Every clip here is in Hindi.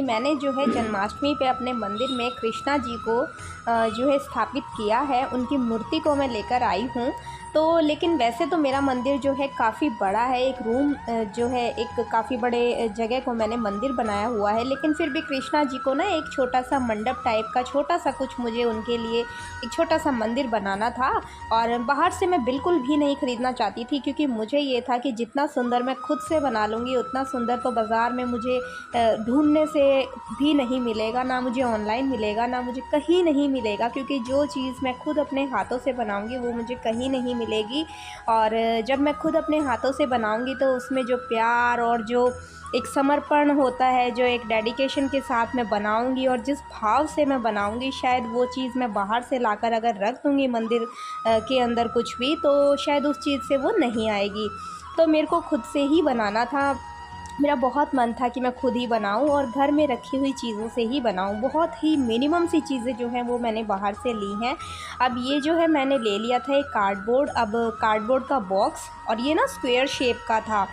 मैंने जो है जन्माष्टमी पे अपने मंदिर में कृष्णा जी को जो है स्थापित किया है, उनकी मूर्ति को मैं लेकर आई हूँ। तो लेकिन वैसे तो मेरा मंदिर जो है काफ़ी बड़ा है, एक रूम जो है एक काफ़ी बड़े जगह को मैंने मंदिर बनाया हुआ है, लेकिन फिर भी कृष्णा जी को ना एक छोटा सा मंडप टाइप का छोटा सा कुछ मुझे उनके लिए एक छोटा सा मंदिर बनाना था। और बाहर से मैं बिल्कुल भी नहीं ख़रीदना चाहती थी, क्योंकि मुझे ये था कि जितना सुंदर मैं खुद से बना लूँगी उतना सुंदर तो बाज़ार में मुझे ढूंढने से भी नहीं मिलेगा, ना मुझे ऑनलाइन मिलेगा, ना मुझे कहीं नहीं मिलेगा, क्योंकि जो चीज़ मैं खुद अपने हाथों से बनाऊँगी वो मुझे कहीं नहीं मिलेगी। और जब मैं खुद अपने हाथों से बनाऊँगी तो उसमें जो प्यार और जो एक समर्पण होता है, जो एक डेडिकेशन के साथ मैं बनाऊँगी और जिस भाव से मैं बनाऊँगी, शायद वो चीज़ मैं बाहर से लाकर अगर रख दूँगी मंदिर के अंदर कुछ भी, तो शायद उस चीज़ से वो नहीं आएगी। तो मेरे को खुद से ही बनाना था। मेरा बहुत मन था कि मैं खुद ही बनाऊं और घर में रखी हुई चीज़ों से ही बनाऊं। बहुत ही मिनिमम सी चीज़ें जो हैं वो मैंने बाहर से ली हैं। अब ये जो है मैंने ले लिया था एक कार्डबोर्ड, अब कार्डबोर्ड का बॉक्स, और ये ना स्क्वायर शेप का था।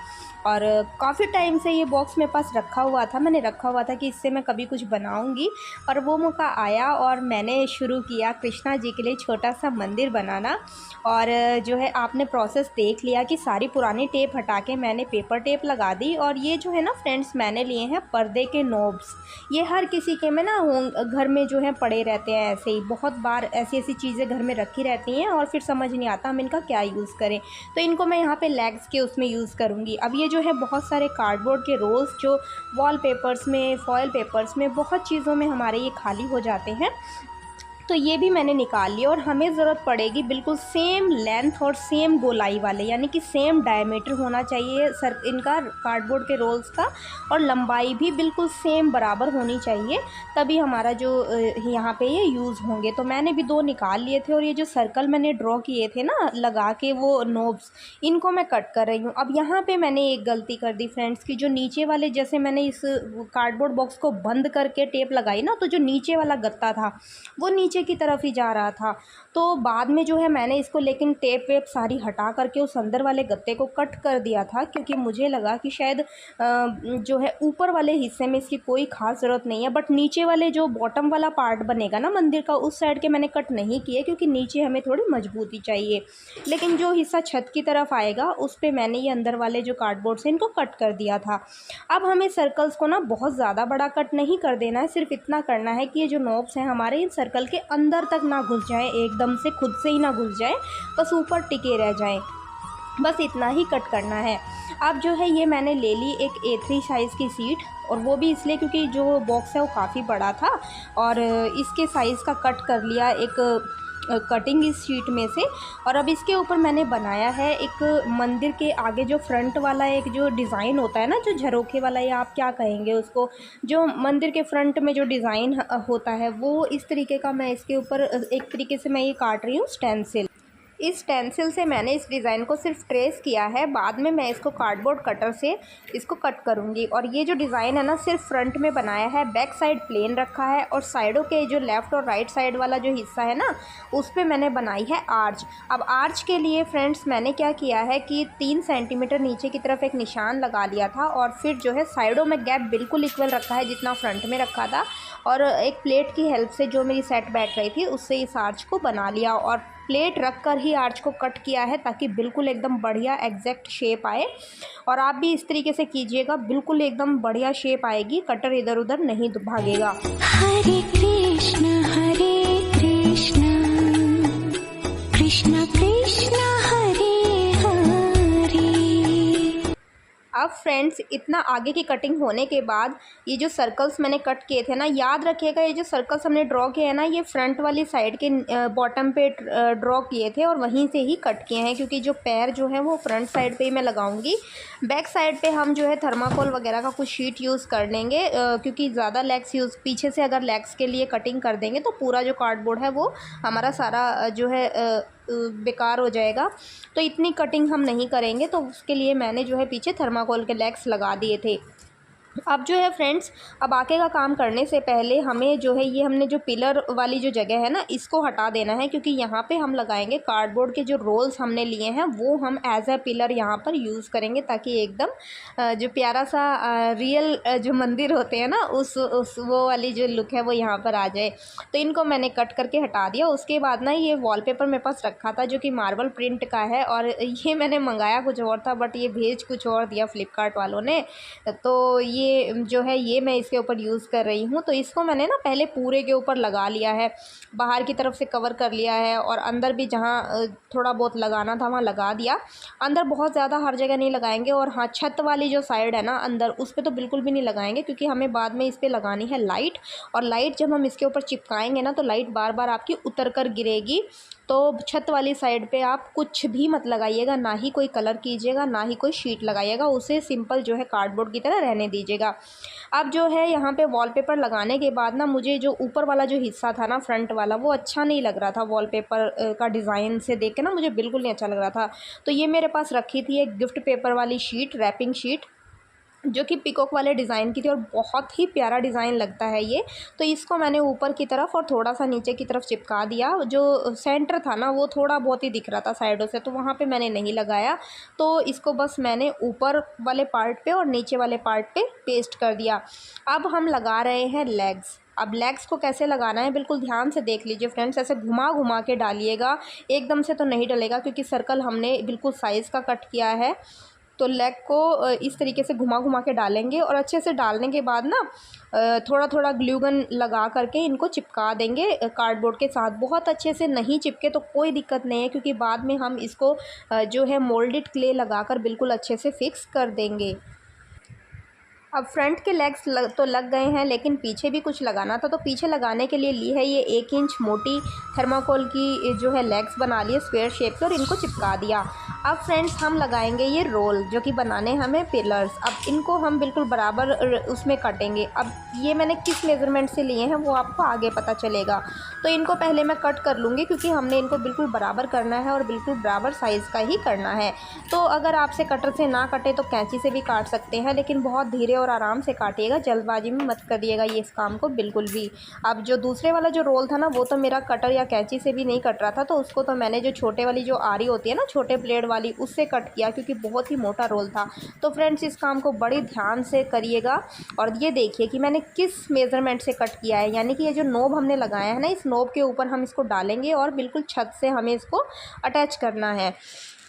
और काफ़ी टाइम से ये बॉक्स मेरे पास रखा हुआ था, मैंने रखा हुआ था कि इससे मैं कभी कुछ बनाऊंगी। और वो मौका आया और मैंने शुरू किया कृष्णा जी के लिए छोटा सा मंदिर बनाना। और जो है आपने प्रोसेस देख लिया कि सारी पुरानी टेप हटा के मैंने पेपर टेप लगा दी। और ये जो है ना फ्रेंड्स, मैंने लिए हैं पर्दे के नोब्स। ये हर किसी के में ना घर में जो है पड़े रहते हैं, ऐसे ही बहुत बार ऐसी ऐसी चीज़ें घर में रखी रहती हैं और फिर समझ नहीं आता हम इनका क्या यूज़ करें। तो इनको मैं यहाँ पे लेग्स के उसमें यूज़ करूँगी। अब ये जो है बहुत सारे कार्डबोर्ड के रोल्स जो वॉल पेपर्स में, फॉयल पेपर्स में, बहुत चीज़ों में हमारे ये खाली हो जाते हैं, तो ये भी मैंने निकाल लिया। और हमें ज़रूरत पड़ेगी बिल्कुल सेम लेंथ और सेम गोलाई वाले, यानी कि सेम डायमीटर होना चाहिए सर इनका कार्डबोर्ड के रोल्स का, और लंबाई भी बिल्कुल सेम बराबर होनी चाहिए, तभी हमारा जो यहाँ पे ये यूज़ होंगे। तो मैंने भी 2 निकाल लिए थे। और ये जो सर्कल मैंने ड्रॉ किए थे ना लगा के वो नोब्स, इनको मैं कट कर रही हूँ। अब यहाँ पे मैंने एक गलती कर दी फ्रेंड्स की, जो नीचे वाले, जैसे मैंने इस कार्डबोर्ड बॉक्स को बंद करके टेप लगाई ना, तो जो नीचे वाला गत्ता था वो नीचे की तरफ ही जा रहा था। तो बाद में जो है मैंने इसको लेकिन टेप वेप सारी हटा करके उस अंदर वाले गत्ते को कट कर दिया था, क्योंकि मुझे लगा कि शायद जो है ऊपर वाले हिस्से में इसकी कोई ख़ास ज़रूरत नहीं है, बट नीचे वाले जो बॉटम वाला पार्ट बनेगा ना मंदिर का, उस साइड के मैंने कट नहीं किए, क्योंकि नीचे हमें थोड़ी मजबूती चाहिए। लेकिन जो हिस्सा छत की तरफ आएगा उस पर मैंने ये अंदर वाले जो कार्डबोर्ड से इनको कट कर दिया था। अब हमें सर्कल्स को ना बहुत ज़्यादा बड़ा कट नहीं कर देना है, सिर्फ इतना करना है कि ये जो नोब्स हैं हमारे इन सर्कल के अंदर तक ना घुस जाएं, एकदम से खुद से ही ना घुस जाएं, बस ऊपर टिके रह जाएं। बस इतना ही कट करना है। अब जो है ये मैंने ले ली एक A3 साइज़ की सीट, और वो भी इसलिए क्योंकि जो बॉक्स है वो काफ़ी बड़ा था, और इसके साइज़ का कट कर लिया एक कटिंग इस शीट में से। और अब इसके ऊपर मैंने बनाया है एक मंदिर के आगे जो फ्रंट वाला एक जो डिज़ाइन होता है ना, जो झरोखे वाला, या आप क्या कहेंगे उसको, जो मंदिर के फ्रंट में जो डिज़ाइन होता है, वो इस तरीके का मैं इसके ऊपर एक तरीके से मैं ये काट रही हूँ स्टेंसिल। इस स्टेंसिल से मैंने इस डिज़ाइन को सिर्फ ट्रेस किया है, बाद में मैं इसको कार्डबोर्ड कटर से इसको कट करूँगी। और ये जो डिज़ाइन है ना सिर्फ फ्रंट में बनाया है, बैक साइड प्लेन रखा है, और साइडों के जो लेफ़्ट और राइट साइड वाला जो हिस्सा है ना उस पर मैंने बनाई है आर्च। अब आर्च के लिए फ्रेंड्स मैंने क्या किया है कि 3 सेंटीमीटर नीचे की तरफ एक निशान लगा लिया था, और फिर जो है साइडों में गैप बिल्कुल इक्वल रखा है जितना फ्रंट में रखा था, और एक प्लेट की हेल्प से जो मेरी सेट बैठ रही थी उससे इस आर्च को बना लिया, और प्लेट रख कर ही आर्च को कट किया है, ताकि बिल्कुल एकदम बढ़िया एग्जैक्ट शेप आए। और आप भी इस तरीके से कीजिएगा, बिल्कुल एकदम बढ़िया शेप आएगी, कटर इधर उधर नहीं भागेगा। हरे कृष्ण कृष्ण कृष्ण हरे हरे। अब फ्रेंड्स इतना आगे की कटिंग होने के बाद ये जो सर्कल्स मैंने कट किए थे ना, याद रखिएगा ये जो सर्कल्स हमने ड्रॉ किए हैं ना, ये फ्रंट वाली साइड के बॉटम पे ड्रॉ किए थे और वहीं से ही कट किए हैं, क्योंकि जो पैर जो है वो फ्रंट साइड पे ही मैं लगाऊंगी। बैक साइड पे हम जो है थर्माकोल वगैरह का कुछ शीट यूज़ कर लेंगे, क्योंकि ज़्यादा लेग्स यूज़, पीछे से अगर लेग्स के लिए कटिंग कर देंगे तो पूरा जो कार्डबोर्ड है वो हमारा सारा जो है बेकार हो जाएगा। तो इतनी कटिंग हम नहीं करेंगे, तो उसके लिए मैंने जो है पीछे थर्माकोल के लेग्स लगा दिए थे। अब जो है फ्रेंड्स, अब आगे का काम करने से पहले हमें जो है ये हमने जो पिलर वाली जो जगह है ना, इसको हटा देना है, क्योंकि यहाँ पे हम लगाएंगे कार्डबोर्ड के जो रोल्स हमने लिए हैं वो हम एज अ पिलर यहाँ पर यूज़ करेंगे, ताकि एकदम जो प्यारा सा रियल जो मंदिर होते हैं ना उस वो वाली जो लुक है वो यहाँ पर आ जाए। तो इनको मैंने कट करके हटा दिया। उसके बाद ना ये वॉलपेपर मेरे पास रखा था जो कि मार्बल प्रिंट का है, और ये मैंने मंगाया कुछ और था बट ये भेज कुछ और दिया फ्लिपकार्ट वालों ने। तो ये जो है ये मैं इसके ऊपर यूज़ कर रही हूँ। तो इसको मैंने ना पहले पूरे के ऊपर लगा लिया है, बाहर की तरफ से कवर कर लिया है, और अंदर भी जहाँ थोड़ा बहुत लगाना था वहाँ लगा दिया। अंदर बहुत ज़्यादा हर जगह नहीं लगाएंगे, और हाँ, छत वाली जो साइड है ना अंदर, उस पर तो बिल्कुल भी नहीं लगाएंगे, क्योंकि हमें बाद में इस पर लगानी है लाइट। और लाइट जब हम इसके ऊपर चिपकाएंगे ना तो लाइट बार बार आपकी उतर कर गिरेगी। तो छत वाली साइड पे आप कुछ भी मत लगाइएगा, ना ही कोई कलर कीजिएगा, ना ही कोई शीट लगाइएगा, उसे सिंपल जो है कार्डबोर्ड की तरह रहने दीजिएगा। अब जो है यहाँ पे वॉलपेपर लगाने के बाद ना मुझे जो ऊपर वाला जो हिस्सा था ना फ्रंट वाला, वो अच्छा नहीं लग रहा था। वॉलपेपर का डिज़ाइन से देख के ना मुझे बिल्कुल नहीं अच्छा लग रहा था। तो ये मेरे पास रखी थी एक गिफ्ट पेपर वाली शीट, रैपिंग शीट, जो कि पिकॉक वाले डिज़ाइन की थी, और बहुत ही प्यारा डिज़ाइन लगता है ये। तो इसको मैंने ऊपर की तरफ और थोड़ा सा नीचे की तरफ चिपका दिया। जो सेंटर था ना वो थोड़ा बहुत ही दिख रहा था साइडों से, तो वहाँ पे मैंने नहीं लगाया। तो इसको बस मैंने ऊपर वाले पार्ट पे और नीचे वाले पार्ट पे पेस्ट कर दिया। अब हम लगा रहे हैं लेग्स। अब लेग्स को कैसे लगाना है बिल्कुल ध्यान से देख लीजिए फ्रेंड्स, ऐसे घुमा घुमा के डालिएगा, एकदम से तो नहीं डलेगा, क्योंकि सर्कल हमने बिल्कुल साइज़ का कट किया है। तो लेग को इस तरीके से घुमा घुमा के डालेंगे, और अच्छे से डालने के बाद ना थोड़ा थोड़ा ग्लू गन लगा करके इनको चिपका देंगे कार्डबोर्ड के साथ। बहुत अच्छे से नहीं चिपके तो कोई दिक्कत नहीं है, क्योंकि बाद में हम इसको जो है मोल्डेड क्ले लगाकर बिल्कुल अच्छे से फिक्स कर देंगे। अब फ्रंट के लेग्स तो लग गए हैं, लेकिन पीछे भी कुछ लगाना था। तो पीछे लगाने के लिए ली है ये 1 इंच मोटी थर्माकोल की जो है लेग्स बना लिए स्क्वायर शेप के, और इनको चिपका दिया। अब फ्रेंड्स हम लगाएंगे ये रोल, जो कि बनाने हमें पिलर्स। अब इनको हम बिल्कुल बराबर उसमें काटेंगे। अब ये मैंने किस मेज़रमेंट से लिए हैं वो आपको आगे पता चलेगा। तो इनको पहले मैं कट कर लूँगी, क्योंकि हमने इनको बिल्कुल बराबर करना है और बिल्कुल बराबर साइज़ का ही करना है। तो अगर आपसे कटर से ना कटे तो कैंची से भी काट सकते हैं, लेकिन बहुत धीरे और आराम से काटिएगा, जल्दबाजी में मत करिएगा ये इस काम को बिल्कुल भी। अब जो दूसरे वाला जो रोल था ना वो तो मेरा कटर या कैंची से भी नहीं कट रहा था, तो उसको तो मैंने जो छोटे वाली जो आरी होती है ना छोटे ब्लेड वाली, उससे कट किया, क्योंकि बहुत ही मोटा रोल था। तो फ्रेंड्स इस काम को बड़ी ध्यान से करिएगा। और ये देखिए कि मैंने किस मेज़रमेंट से कट किया है, यानी कि ये जो नोब हमने लगाया है ना, इस नोब के ऊपर हम इसको डालेंगे और बिल्कुल छत से हमें इसको अटैच करना है।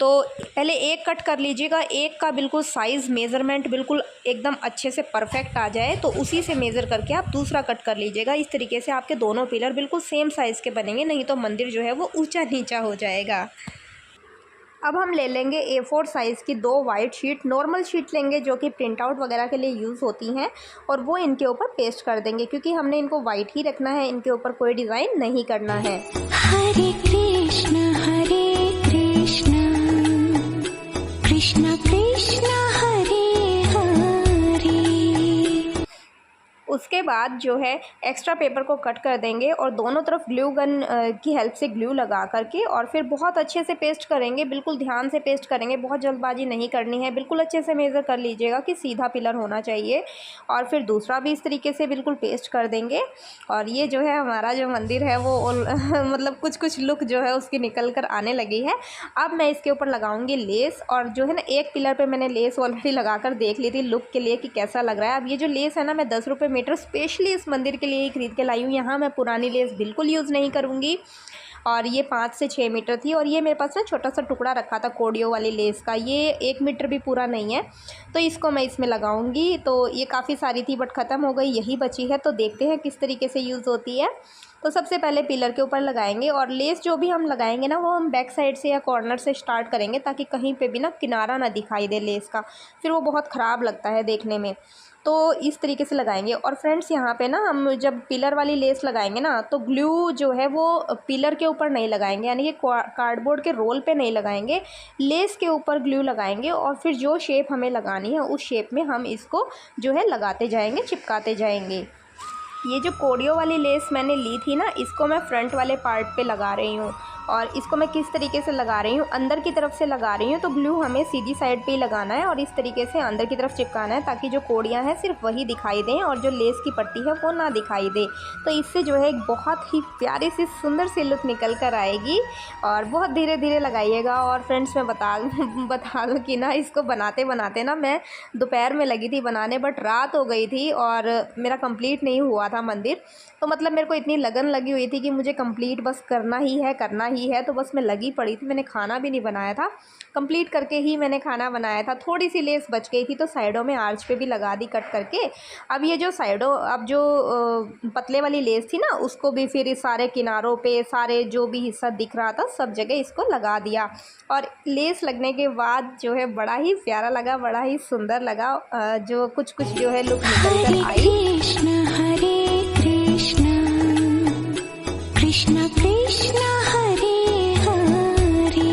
तो पहले एक कट कर लीजिएगा, एक का बिल्कुल साइज़ मेज़रमेंट बिल्कुल एकदम अच्छे से परफेक्ट आ जाए, तो उसी से मेज़र करके आप दूसरा कट कर लीजिएगा। इस तरीके से आपके दोनों पिलर बिल्कुल सेम साइज़ के बनेंगे, नहीं तो मंदिर जो है वो ऊंचा नीचा हो जाएगा। अब हम ले लेंगे A4 साइज़ की 2 वाइट शीट, नॉर्मल शीट लेंगे जो कि प्रिंट आउट वगैरह के लिए यूज़ होती हैं, और वो इनके ऊपर पेस्ट कर देंगे, क्योंकि हमने इनको वाइट ही रखना है, इनके ऊपर कोई डिज़ाइन नहीं करना है। हरे कृष्ण कृष्ण कृष्ण हरे हरे। उसके बाद जो है एक्स्ट्रा पेपर को कट कर देंगे, और दोनों तरफ ग्लू गन की हेल्प से ग्लू लगा करके और फिर बहुत अच्छे से पेस्ट करेंगे। बिल्कुल ध्यान से पेस्ट करेंगे, बहुत जल्दबाजी नहीं करनी है। बिल्कुल अच्छे से मेज़र कर लीजिएगा कि सीधा पिलर होना चाहिए, और फिर दूसरा भी इस तरीके से बिल्कुल पेस्ट कर देंगे। और ये जो है हमारा जो मंदिर है वो मतलब कुछ लुक जो है उसकी निकल कर आने लगी है। अब मैं इसके ऊपर लगाऊंगी लेस, और जो है ना एक पिलर पे मैंने लेस ऑलरेडी लगा कर देख ली थी लुक के लिए कि कैसा लग रहा है। अब ये जो लेस है ना, मैं 10 रुपये मीटर स्पेशली इस मंदिर के लिए ही खरीद के लाई हूँ। यहाँ मैं पुरानी लेस बिल्कुल यूज़ नहीं करूँगी, और ये 5 से 6 मीटर थी। और ये मेरे पास ना छोटा सा टुकड़ा रखा था कोडियो वाली लेस का, ये 1 मीटर भी पूरा नहीं है। तो इसको मैं इसमें लगाऊंगी। तो ये काफ़ी सारी थी बट ख़त्म हो गई, यही बची है। तो देखते हैं किस तरीके से यूज़ होती है। तो सबसे पहले पिलर के ऊपर लगाएंगे, और लेस जो भी हम लगाएंगे ना वो हम बैक साइड से या कॉर्नर से स्टार्ट करेंगे, ताकि कहीं पे भी ना किनारा ना दिखाई दे लेस का, फिर वो बहुत ख़राब लगता है देखने में। तो इस तरीके से लगाएंगे। और फ्रेंड्स यहाँ पे ना हम जब पिलर वाली लेस लगाएंगे ना, तो ग्लू जो है वो पिलर के ऊपर नहीं लगाएंगे, यानी कि कार्डबोर्ड के रोल पे नहीं लगाएंगे, लेस के ऊपर ग्लू लगाएंगे। और फिर जो शेप हमें लगानी है उस शेप में हम इसको जो है लगाते जाएंगे, चिपकाते जाएंगे। ये जो कोडियों वाली लेस मैंने ली थी ना, इसको मैं फ्रंट वाले पार्ट पे लगा रही हूँ। और इसको मैं किस तरीके से लगा रही हूँ, अंदर की तरफ से लगा रही हूँ। तो ग्लू हमें सीधी साइड पे ही लगाना है और इस तरीके से अंदर की तरफ चिपकाना है, ताकि जो कोडियाँ हैं सिर्फ वही दिखाई दें और जो लेस की पट्टी है वो ना दिखाई दे। तो इससे जो है एक बहुत ही प्यारी सी सुंदर सी लुक निकल कर आएगी। और बहुत धीरे धीरे लगाइएगा। और फ्रेंड्स मैं बता दूँ कि ना, इसको बनाते बनाते ना मैं दोपहर में लगी थी बनाने, बट रात हो गई थी और मेरा कंप्लीट नहीं हुआ था मंदिर। तो मतलब मेरे को इतनी लगन लगी हुई थी कि मुझे कंप्लीट बस करना ही है। तो बस मैं लगी पड़ी थी, मैंने खाना भी नहीं बनाया था, कंप्लीट करके ही मैंने खाना बनाया था। थोड़ी सी लेस बच गई थी तो साइडों में आर्च पे भी लगा दी कट करके। अब ये जो पतले वाली लेस थी ना, उसको भी फिर इस सारे किनारों पे, सारे जो भी हिस्सा दिख रहा था सब जगह इसको लगा दिया। और लेस लगने के बाद जो है बड़ा ही प्यारा लगा, बड़ा ही सुंदर लगा। जो कुछ जो है लुक निकल कर आई। हरे कृष्ण कृष्ण कृष्ण हरे हरे।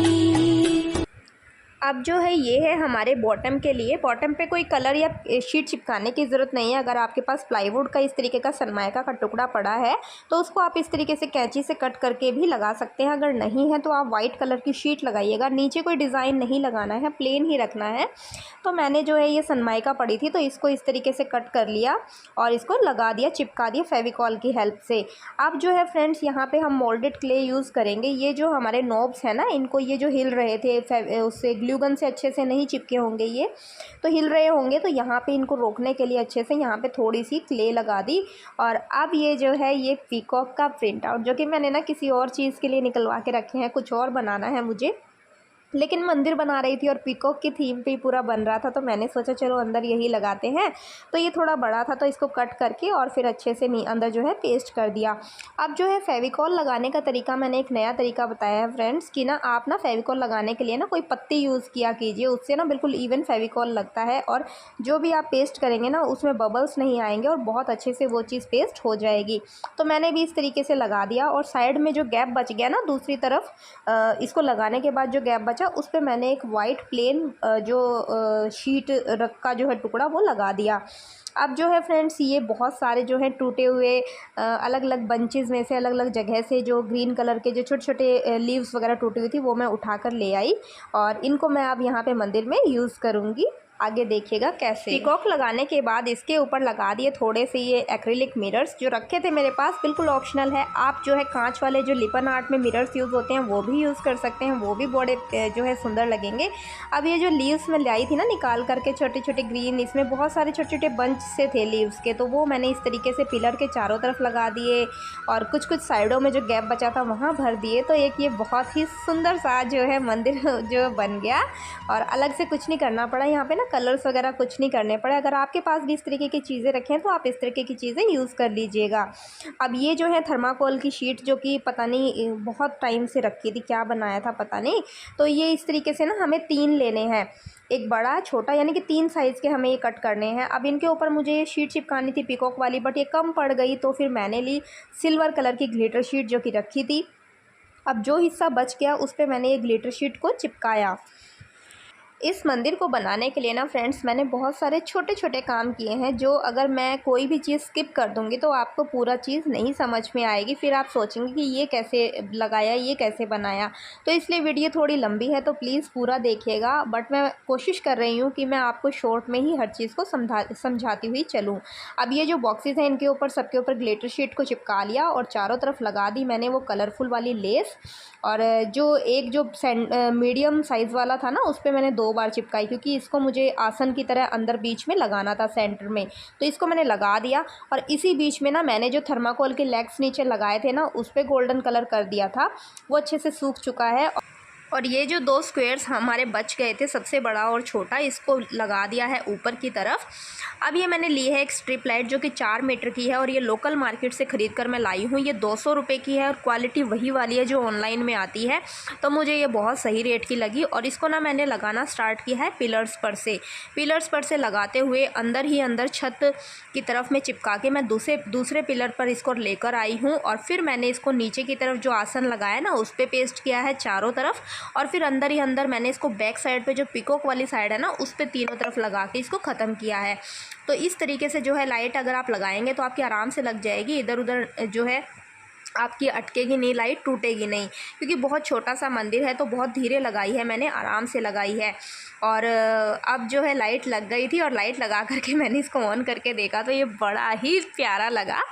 अब जो है ये है हमारे बॉटम के लिए। बॉटम पे कोई कलर या शीट चिपकाने की ज़रूरत नहीं है। अगर आपके पास प्लाईवुड का इस तरीके का सनमाइका का टुकड़ा पड़ा है तो उसको आप इस तरीके से कैंची से कट करके भी लगा सकते हैं। अगर नहीं है तो आप वाइट कलर की शीट लगाइएगा। नीचे कोई डिज़ाइन नहीं लगाना है, प्लेन ही रखना है। तो मैंने जो है ये सनमाइका पड़ी थी तो इसको इस तरीके से कट कर लिया और इसको लगा दिया, चिपका दिया फेविकॉल की हेल्प से। अब जो है फ्रेंड्स यहाँ पे हम मोल्डेड क्ले यूज़ करेंगे। ये जो हमारे नॉब्स हैं ना, इनको ये जो हिल रहे थे उससे ग्लू गन से अच्छे से नहीं चिपके होंगे, ये तो हिल रहे होंगे। तो यहाँ पे इनको रोकने के लिए अच्छे से यहाँ पे थोड़ी सी क्ले लगा दी। और अब ये जो है ये पीकॉक का प्रिंट आउट, जो कि मैंने ना किसी और चीज़ के लिए निकलवा के रखे हैं, कुछ और बनाना है मुझे, लेकिन मंदिर बना रही थी और पीकॉक की थीम पे ही पूरा बन रहा था। तो मैंने सोचा चलो अंदर यही लगाते हैं। तो ये थोड़ा बड़ा था तो इसको कट करके और फिर अच्छे से अंदर जो है पेस्ट कर दिया। अब जो है फेविकॉल लगाने का तरीका, मैंने एक नया तरीका बताया है फ्रेंड्स कि ना, आप ना फेविकॉल लगाने के लिए ना कोई पत्ती यूज़ किया कीजिए, उससे ना बिल्कुल इवन फेविकॉल लगता है और जो भी आप पेस्ट करेंगे ना उसमें बबल्स नहीं आएंगे और बहुत अच्छे से वो चीज़ पेस्ट हो जाएगी। तो मैंने भी इस तरीके से लगा दिया और साइड में जो गैप बच गया ना दूसरी तरफ, इसको लगाने के बाद जो गैप बचा उस पर मैंने एक वाइट प्लेन शीट का जो है टुकड़ा वो लगा दिया। अब जो है फ्रेंड्स ये बहुत सारे जो है टूटे हुए अलग अलग बंचेस में से, अलग अलग जगह से जो ग्रीन कलर के जो छोटे छोटे लीव्स वगैरह टूटी हुई थी वो मैं उठाकर ले आई और इनको मैं अब यहाँ पे मंदिर में यूज़ करूँगी। आगे देखिएगा कैसे। पीकॉक लगाने के बाद इसके ऊपर लगा दिए थोड़े से ये एक्रिलिक मिरर्स, जो रखे थे मेरे पास, बिल्कुल ऑप्शनल है। आप जो है कांच वाले जो लिपन आर्ट में मिरर्स यूज़ होते हैं वो भी यूज़ कर सकते हैं, वो भी बड़े जो है सुंदर लगेंगे। अब ये जो लीव्स में लाई थी ना निकाल करके छोटे छोटे ग्रीन, इसमें बहुत सारे छोटे छोटे बंच से थे लीव्स के, तो वो मैंने इस तरीके से पिलर के चारों तरफ लगा दिए और कुछ कुछ साइडों में जो गैप बचा था वहाँ भर दिए। तो एक ये बहुत ही सुंदर सा जो है मंदिर जो बन गया और अलग से कुछ नहीं करना पड़ा। यहाँ पे ना कलर्स वगैरह कुछ नहीं करने पड़े। अगर आपके पास भी इस तरीके की चीज़ें रखें तो आप इस तरीके की चीज़ें यूज़ कर लीजिएगा। अब ये जो है थर्माकोल की शीट, जो कि पता नहीं बहुत टाइम से रखी थी, क्या बनाया था पता नहीं। तो ये इस तरीके से ना हमें 3 लेने हैं, एक बड़ा छोटा, यानी कि 3 साइज़ के हमें ये कट करने हैं। अब इनके ऊपर मुझे ये शीट चिपकानी थी पीकॉक वाली, बट ये कम पड़ गई तो फिर मैंने ली सिल्वर कलर की ग्लिटर शीट जो कि रखी थी। अब जो हिस्सा बच गया उस पर मैंने ये ग्लिटर शीट को चिपकाया। इस मंदिर को बनाने के लिए ना फ्रेंड्स मैंने बहुत सारे छोटे छोटे काम किए हैं, जो अगर मैं कोई भी चीज़ स्किप कर दूँगी तो आपको पूरा चीज़ नहीं समझ में आएगी। फिर आप सोचेंगे कि ये कैसे लगाया, ये कैसे बनाया। तो इसलिए वीडियो थोड़ी लंबी है तो प्लीज़ पूरा देखिएगा, बट मैं कोशिश कर रही हूँ कि मैं आपको शॉर्ट में ही हर चीज़ को समझाती हुई चलूँ। अब ये जो बॉक्सेस हैं इनके ऊपर, सबके ऊपर ग्लिटर शीट को चिपका लिया और चारों तरफ लगा दी मैंने वो कलरफुल वाली लेस। और जो एक जो मीडियम साइज़ वाला था ना उस पर मैंने 2 बार चिपकाई, क्योंकि इसको मुझे आसन की तरह अंदर बीच में लगाना था सेंटर में। तो इसको मैंने लगा दिया और इसी बीच में ना मैंने जो थर्माकोल के लेग्स नीचे लगाए थे ना उस पर गोल्डन कलर कर दिया था, वो अच्छे से सूख चुका है। और ये जो 2 स्क्वायर्स हमारे बच गए थे, सबसे बड़ा और छोटा, इसको लगा दिया है ऊपर की तरफ। अब ये मैंने ली है एक स्ट्रिप लाइट जो कि 4 मीटर की है और ये लोकल मार्केट से ख़रीद कर मैं लाई हूँ। ये 200 रुपये की है और क्वालिटी वही वाली है जो ऑनलाइन में आती है, तो मुझे ये बहुत सही रेट की लगी। और इसको ना मैंने लगाना स्टार्ट किया है पिलर्स पर से लगाते हुए अंदर ही अंदर छत की तरफ में चिपका के मैं दूसरे पिलर पर इसको लेकर आई हूँ। और फिर मैंने इसको नीचे की तरफ जो आसन लगाया ना उस पर पेस्ट किया है चारों तरफ। और फिर अंदर ही अंदर मैंने इसको बैक साइड पे जो पिकॉक वाली साइड है ना उस पे तीनों तरफ लगा के इसको ख़त्म किया है। तो इस तरीके से जो है लाइट अगर आप लगाएंगे तो आपकी आराम से लग जाएगी, इधर उधर जो है आपकी अटकेगी नहीं, लाइट टूटेगी नहीं, क्योंकि बहुत छोटा सा मंदिर है तो बहुत धीरे लगाई है मैंने, आराम से लगाई है। और अब जो है लाइट लग गई थी और लाइट लगा करके मैंने इसको ऑन करके देखा तो ये बड़ा ही प्यारा लगा।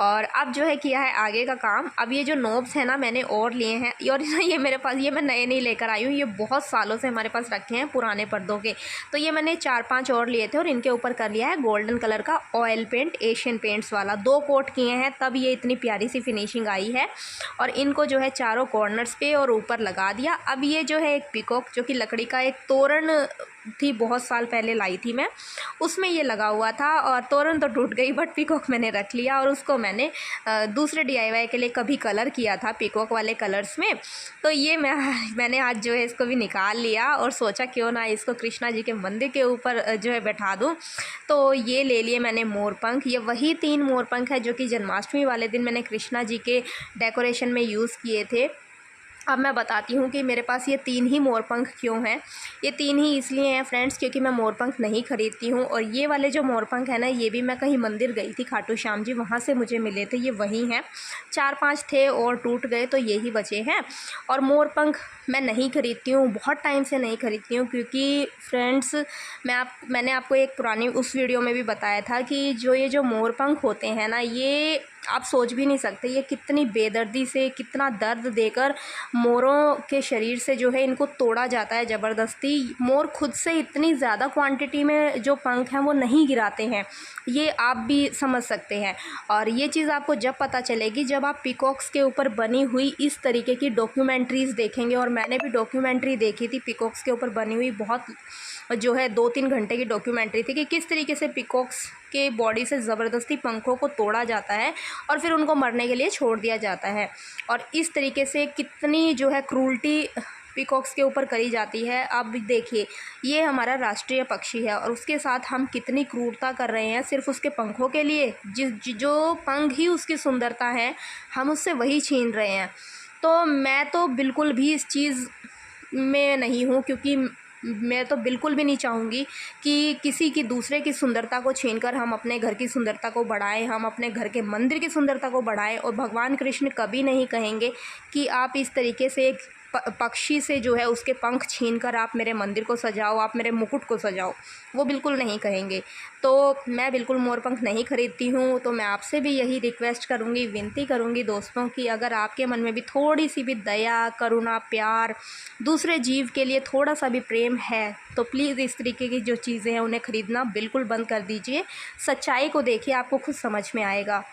और अब जो है किया है आगे का काम। अब ये जो नोब्स हैं ना मैंने और लिए हैं, और ये मेरे पास, ये मैं नए नहीं लेकर आई हूँ, ये बहुत सालों से हमारे पास रखे हैं पुराने पर्दों के। तो ये मैंने 4-5 और लिए थे और इनके ऊपर कर लिया है गोल्डन कलर का ऑयल पेंट, एशियन पेंट्स वाला। 2 कोट किए हैं तब ये इतनी प्यारी सी फिनिशिंग आई है। और इनको जो है चारों कॉर्नर्स पे और ऊपर लगा दिया। अब ये जो है एक पिकॉक जो कि लकड़ी का एक तोरण थी, बहुत साल पहले लाई थी मैं, उसमें ये लगा हुआ था और तोरण तो टूट गई बट पिकॉक मैंने रख लिया। और उसको मैंने दूसरे DIY के लिए कभी कलर किया था पिकॉक वाले कलर्स में। तो ये मैंने आज जो है इसको भी निकाल लिया और सोचा क्यों ना इसको कृष्णा जी के मंदिर के ऊपर जो है बैठा दूँ। तो ये ले लिए मैंने मोरपंख। ये वही 3 मोरपंख है जो कि जन्माष्टमी वाले दिन मैंने कृष्णा जी के डेकोरेशन में यूज़ किए थे। अब मैं बताती हूँ कि मेरे पास ये 3 ही मोरपंख क्यों हैं। ये 3 ही इसलिए हैं फ्रेंड्स क्योंकि मैं मोरपंख नहीं खरीदती हूँ, और ये वाले जो मोरपंख है ना ये भी मैं कहीं मंदिर गई थी खाटू श्याम जी, वहाँ से मुझे मिले थे, ये वही हैं। 4-5 थे और टूट गए तो यही बचे हैं। और मोरपंख मैं नहीं खरीदती हूँ, बहुत टाइम से नहीं खरीदती हूँ, क्योंकि फ्रेंड्स मैंने आपको एक पुरानी उस वीडियो में भी बताया था कि ये जो मोरपंख होते हैं ना, ये आप सोच भी नहीं सकते ये कितनी बेदर्दी से, कितना दर्द देकर मोरों के शरीर से जो है इनको तोड़ा जाता है ज़बरदस्ती। मोर खुद से इतनी ज़्यादा क्वांटिटी में जो पंख हैं वो नहीं गिराते हैं, ये आप भी समझ सकते हैं। और ये चीज़ आपको जब पता चलेगी जब आप पिकॉक्स के ऊपर बनी हुई इस तरीके की डॉक्यूमेंट्रीज़ देखेंगे। और मैंने भी डॉक्यूमेंट्री देखी थी पिकॉक्स के ऊपर बनी हुई, बहुत जो है 2-3 घंटे की डॉक्यूमेंट्री थी कि किस तरीके से पिकॉक्स के बॉडी से ज़बरदस्ती पंखों को तोड़ा जाता है और फिर उनको मरने के लिए छोड़ दिया जाता है। और इस तरीके से कितनी जो है क्रूल्टी पिकॉक्स के ऊपर करी जाती है। अब देखिए ये हमारा राष्ट्रीय पक्षी है और उसके साथ हम कितनी क्रूरता कर रहे हैं सिर्फ उसके पंखों के लिए। जो पंख ही उसकी सुंदरता है हम उससे वही छीन रहे हैं। तो मैं तो बिल्कुल भी इस चीज़ में नहीं हूँ, क्योंकि मैं तो बिल्कुल भी नहीं चाहूँगी कि किसी की दूसरे की सुंदरता को छीनकर हम अपने घर की सुंदरता को बढ़ाएं, हम अपने घर के मंदिर की सुंदरता को बढ़ाएं। और भगवान कृष्ण कभी नहीं कहेंगे कि आप इस तरीके से एक पक्षी से जो है उसके पंख छीनकर आप मेरे मंदिर को सजाओ, आप मेरे मुकुट को सजाओ, वो बिल्कुल नहीं कहेंगे। तो मैं बिल्कुल मोरपंख नहीं खरीदती हूँ। तो मैं आपसे भी यही रिक्वेस्ट करूँगी, विनती करूँगी दोस्तों कि अगर आपके मन में भी थोड़ी सी भी दया, करुणा, प्यार, दूसरे जीव के लिए थोड़ा सा भी प्रेम है तो प्लीज़ इस तरीके की जो चीज़ें हैं उन्हें ख़रीदना बिल्कुल बंद कर दीजिए। सच्चाई को देखिए, आपको खुद समझ में आएगा।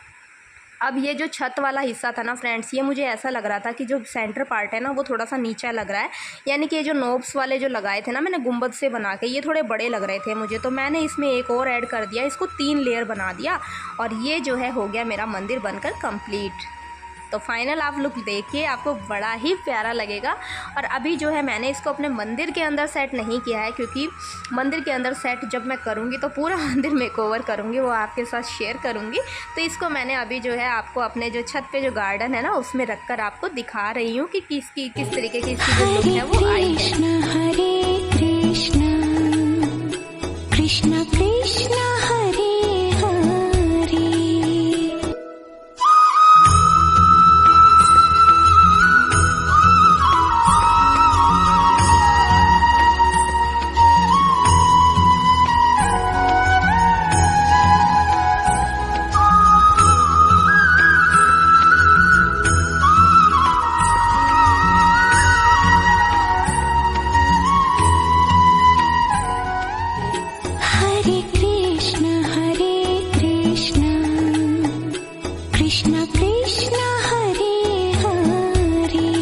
अब ये जो छत वाला हिस्सा था ना फ्रेंड्स, ये मुझे ऐसा लग रहा था कि जो सेंटर पार्ट है ना वो थोड़ा सा नीचा लग रहा है, यानी कि ये जो नोब्स वाले जो लगाए थे ना मैंने गुंबद से बना के, ये थोड़े बड़े लग रहे थे मुझे, तो मैंने इसमें एक और ऐड कर दिया, इसको 3 लेयर बना दिया और ये जो है हो गया मेरा मंदिर बनकर कंप्लीट। तो फाइनल आप लुक देखिए, आपको बड़ा ही प्यारा लगेगा। और अभी जो है मैंने इसको अपने मंदिर के अंदर सेट नहीं किया है, क्योंकि मंदिर के अंदर सेट जब मैं करूँगी तो पूरा मंदिर मेकओवर करूँगी, वो आपके साथ शेयर करूँगी। तो इसको मैंने अभी जो है आपको अपने जो छत पे जो गार्डन है ना उसमें रख कर आपको दिखा रही हूँ कि किस तरीके की इसकी जो लुक है वो आई है। हरे कृष्ण कृष्ण कृष्ण हरे हरे। हरे कृष्ण कृष्ण कृष्ण हरे हरे।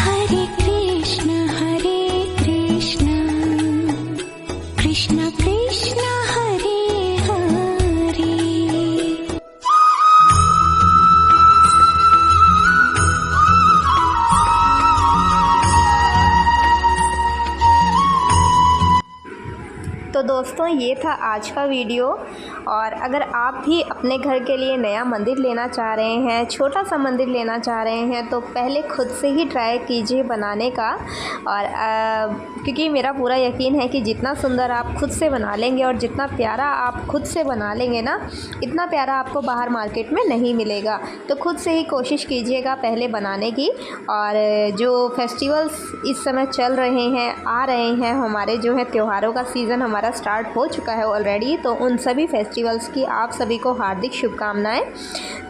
हरे कृष्ण कृष्ण कृष्ण तो दोस्तों ये था आज का वीडियो। और अगर आप भी अपने घर के लिए नया मंदिर लेना चाह रहे हैं, छोटा सा मंदिर लेना चाह रहे हैं, तो पहले खुद से ही ट्राई कीजिए बनाने का। और क्योंकि मेरा पूरा यकीन है कि जितना सुंदर आप खुद से बना लेंगे और जितना प्यारा आप खुद से बना लेंगे ना, इतना प्यारा आपको बाहर मार्केट में नहीं मिलेगा। तो खुद से ही कोशिश कीजिएगा पहले बनाने की। और जो फेस्टिवल्स इस समय चल रहे हैं, आ रहे हैं, हमारे जो है त्योहारों का सीज़न हमारा स्टार्ट हो चुका है ऑलरेडी, तो उन सभी फेस्टिवल्स की आप सभी को हार्दिक शुभकामनाएं।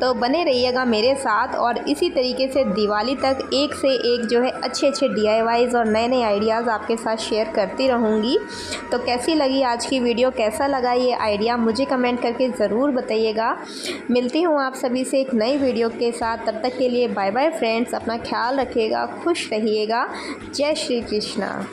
तो बने रहिएगा मेरे साथ और इसी तरीके से दिवाली तक एक से एक जो है अच्छे अच्छे DIYs और नए नए आइडियाज़ आपके साथ शेयर करती रहूँगी। तो कैसी लगी आज की वीडियो, कैसा लगा ये आइडिया, मुझे कमेंट करके ज़रूर बताइएगा। मिलती हूँ आप सभी से एक नई वीडियो के साथ। तब तक के लिए बाय बाय फ्रेंड्स, अपना ख्याल रखिएगा, खुश रहिएगा। जय श्री कृष्णा।